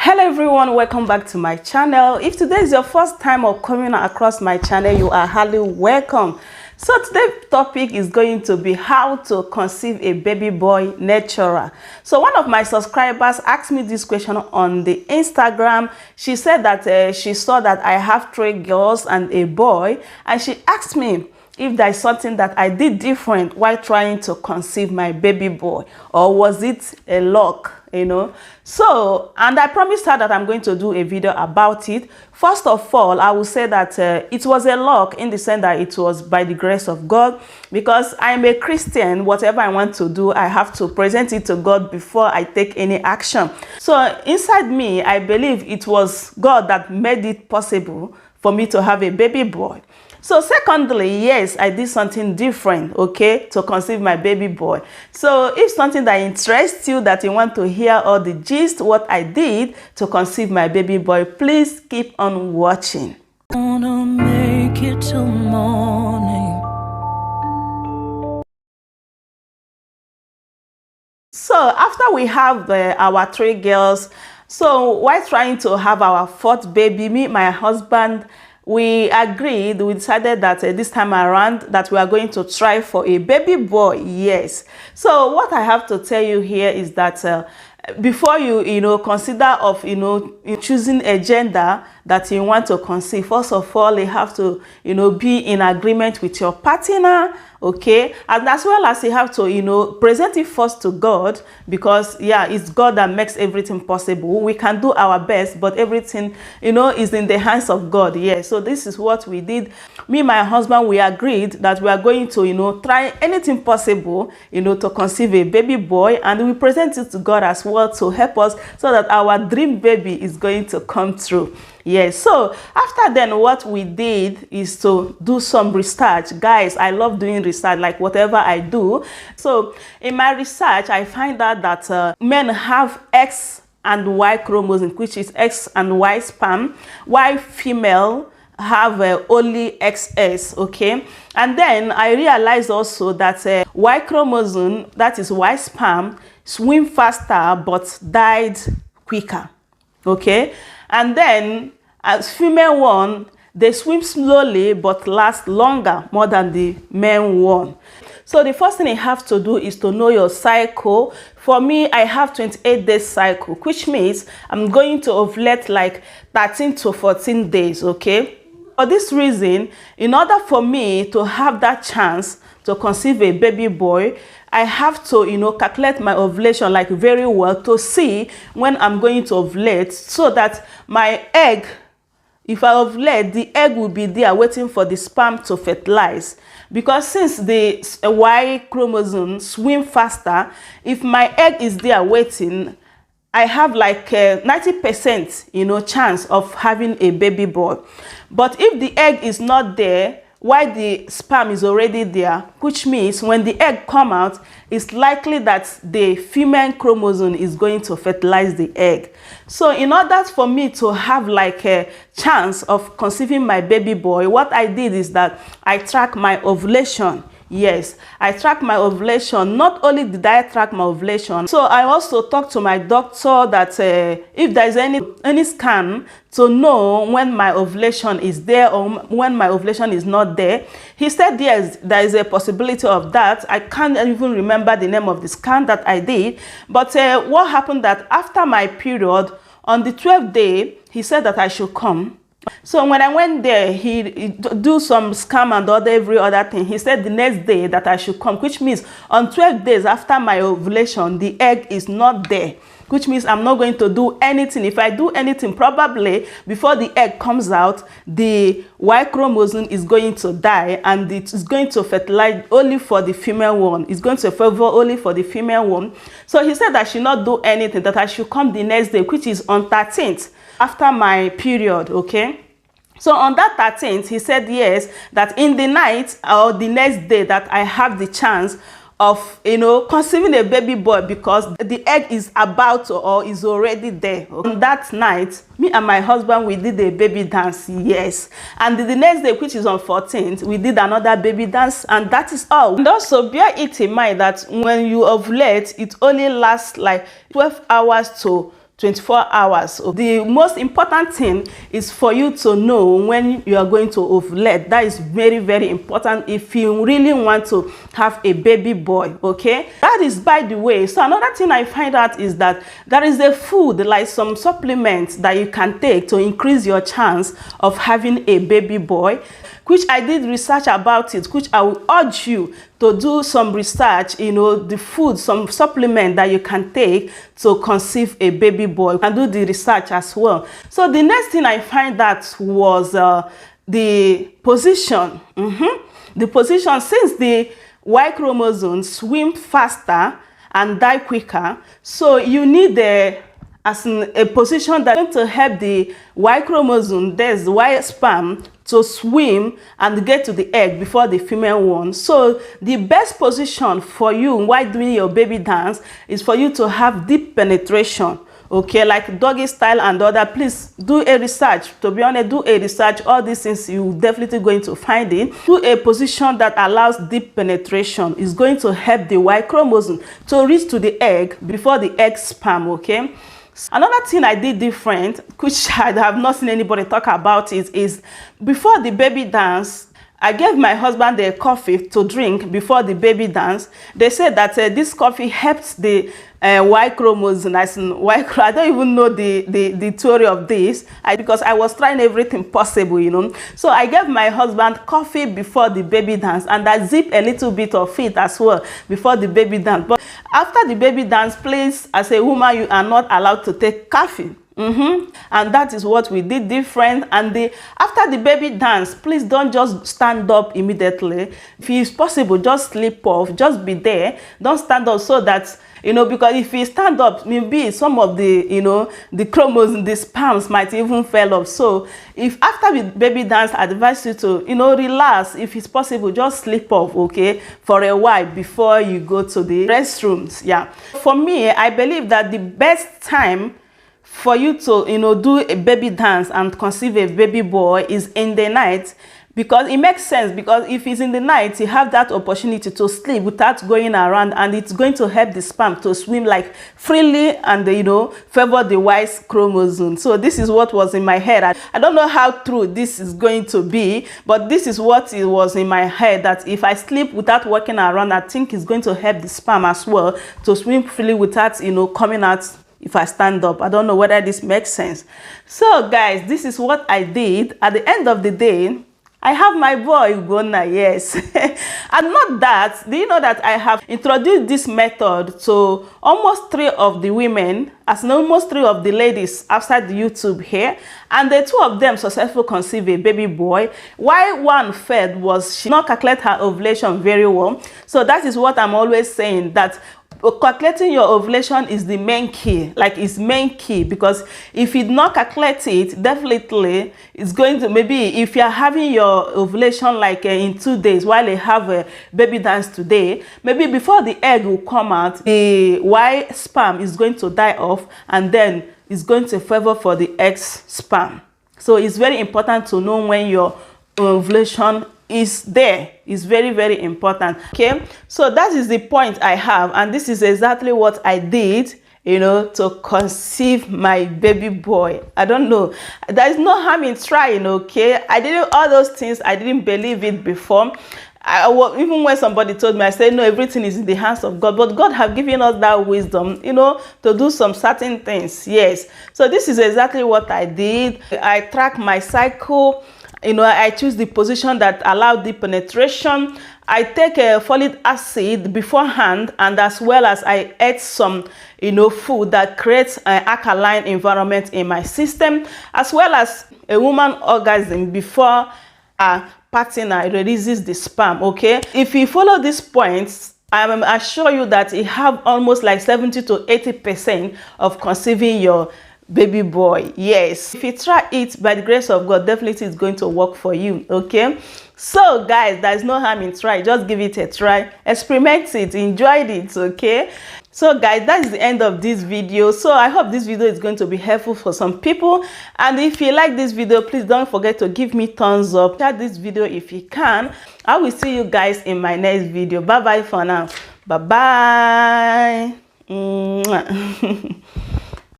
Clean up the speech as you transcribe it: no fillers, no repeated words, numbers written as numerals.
Hello everyone, welcome back to my channel. If today is your first time of coming across my channel, you are highly welcome. So today's topic is going to be how to conceive a baby boy natural. So one of my subscribers asked me this question on the Instagram. She said that she saw that I have 3 girls and a boy, and she asked me if there is something that I did different while trying to conceive my baby boy, or was it a luck, So, and I promised her that I'm going to do a video about it. First of all, I will say that it was a luck in the sense that it was by the grace of God, because I'm a Christian. Whatever I want to do, I have to present it to God before I take any action. So inside me, I believe it was God that made it possible for me to have a baby boy. So secondly, yes, I did something different, to conceive my baby boy. So if something that interests you, that you want to hear all the gist, what I did to conceive my baby boy, please keep on watching. Wanna make it till morning. So after we have our 3 girls, so while trying to have our 4th baby, me, my husband, we decided that this time around that we are going to try for a baby boy. Yes. So what I have to tell you here is that before you consider of choosing a gender that you want to conceive, first of all you have to be in agreement with your partner, and as well as you have to present it first to God, because it's God that makes everything possible. We can do our best, but everything is in the hands of God. So this is what we did. Me and my husband, we agreed that we are going to try anything possible to conceive a baby boy, and we present it to God as well to help us so that our dream baby is going to come true. So after then, what we did is to do some research. Guys, I love doing research, like whatever I do. So in my research, I find out that men have X and Y chromosome, which is X and Y sperm, while female have only XS, and then I realized also that Y chromosome, that is Y sperm, swim faster but died quicker, and then as female one, they swim slowly but last longer, more than the male one. So the first thing you have to do is to know your cycle. For me, I have 28 days cycle, which means I'm going to ovulate like 13 to 14 days, For this reason, in order for me to have that chance to conceive a baby boy, I have to, calculate my ovulation like very well to see when I'm going to ovulate, so that my egg, if I ovulate, the egg will be there waiting for the sperm to fertilize. Because since the Y chromosome swim faster, if my egg is there waiting, I have like 90% chance of having a baby boy. But if the egg is not there, while the sperm is already there, which means when the egg come out, it's likely that the female chromosome is going to fertilize the egg. So in order for me to have like a chance of conceiving my baby boy, what I did is that I track my ovulation. Yes, I track my ovulation. Not only did I track my ovulation, so I also talked to my doctor that if there is any scan to know when my ovulation is there or when my ovulation is not there. He said yes, there is a possibility of that. I can't even remember the name of the scan that I did, but what happened that after my period, on the 12th day, he said that I should come. So when I went there, he do some scam and every other thing. He said the next day that I should come, which means on 12 days after my ovulation, the egg is not there, which means I'm not going to do anything. If I do anything, probably before the egg comes out, the Y chromosome is going to die, and it is going to fertilize only for the female one. It's going to favor only for the female one. So he said I should not do anything, that I should come the next day, which is on 13th after my period, So on that 13th, he said yes, that in the night or the next day that I have the chance of conceiving a baby boy, because the egg is about to, or is already there. On that night, me and my husband, we did a baby dance, yes. And the next day, which is on 14th, we did another baby dance, and that is all. And also bear it in mind that when you ovulate, it only lasts like 12 hours to 24 hours. So the most important thing is for you to know when you are going to ovulate. That is very, very important if you really want to have a baby boy, okay? That is by the way. So another thing I find out is that there is a food, like some supplements that you can take to increase your chance of having a baby boy, which I did research about it, which I will urge you to do some research, the food, some supplement that you can take to conceive a baby boy, and do the research as well. So the next thing I find out was the position. The position, since the Y chromosome swim faster and die quicker, so you need a position that's going to help the Y chromosome, there's Y sperm, to swim and get to the egg before the female one. So the best position for you while doing your baby dance is for you to have deep penetration, okay, like doggy style and other. Please do a research. To be honest, do a research. All these things you definitely going to find it. Do a position that allows deep penetration. Is going to help the Y chromosome to reach to the egg before the egg sperm, okay? Another thing I did different, which I have not seen anybody talk about it, is before the baby dance, I gave my husband a coffee to drink before the baby dance. They said that this coffee helps the Y chromosome. I don't even know the theory of this, because I was trying everything possible, So I gave my husband coffee before the baby dance, and I zipped a little bit of it as well before the baby dance. But after the baby dance, please, as a woman, you are not allowed to take coffee. And that is what we did different. And after the baby dance, please don't just stand up immediately. If it's possible, just sleep off, just be there. Don't stand up, so that because if you stand up, maybe some of the chromosomes, the sperms might even fall off. So if after the baby dance, I advise you to relax. If it's possible, just sleep off, okay, for a while before you go to the restrooms. Yeah, for me, I believe that the best time for you to do a baby dance and conceive a baby boy is in the night, because it makes sense. Because if it's in the night, you have that opportunity to sleep without going around, and it's going to help the sperm to swim like freely and favor the Y chromosome. So this is what was in my head. I don't know how true this is going to be, but this is what it was in my head, that if I sleep without walking around, I think it's going to help the sperm as well to swim freely without coming out if I stand up. I don't know whether this makes sense. So guys, this is what I did. At the end of the day, I have my boy Ugonna, yes. And not that, do you know that I have introduced this method to almost 3 of the women, as in almost 3 of the ladies outside the YouTube here, and the 2 of them successfully conceived a baby boy. Why one failed was she did not calculate her ovulation very well. So that is what I'm always saying, that calculating your ovulation is the main key, it's main key, because if you not calculate it, definitely it's going to, maybe if you are having your ovulation in 2 days while you have a baby dance today, maybe before the egg will come out, the Y sperm is going to die off, and then it's going to favor for the X sperm. So it's very important to know when your ovulation is there. Is very, very important, okay? So that is the point I have, and this is exactly what I did to conceive my baby boy. I don't know, there is no harm in trying, okay? I didn't, all those things, I didn't believe it before. Even when somebody told me, I said, no, everything is in the hands of God. But God have given us that wisdom, to do some certain things. Yes. So this is exactly what I did. I track my cycle. I choose the position that allowed the penetration. I take a folic acid beforehand, and as well as I ate some, food that creates an alkaline environment in my system, as well as a woman orgasm before a partner releases the sperm, okay? If you follow these points, I assure you that you have almost like 70 to 80% of conceiving your baby boy. Yes, if you try it, by the grace of God, definitely it's going to work for you, okay? So guys, there's no harm in try. Just give it a try, experiment it, enjoy it, okay? So guys, that is the end of this video. So I hope this video is going to be helpful for some people, and if you like this video, please don't forget to give me thumbs up, share this video if you can. I will see you guys in my next video. Bye bye for now. Bye bye.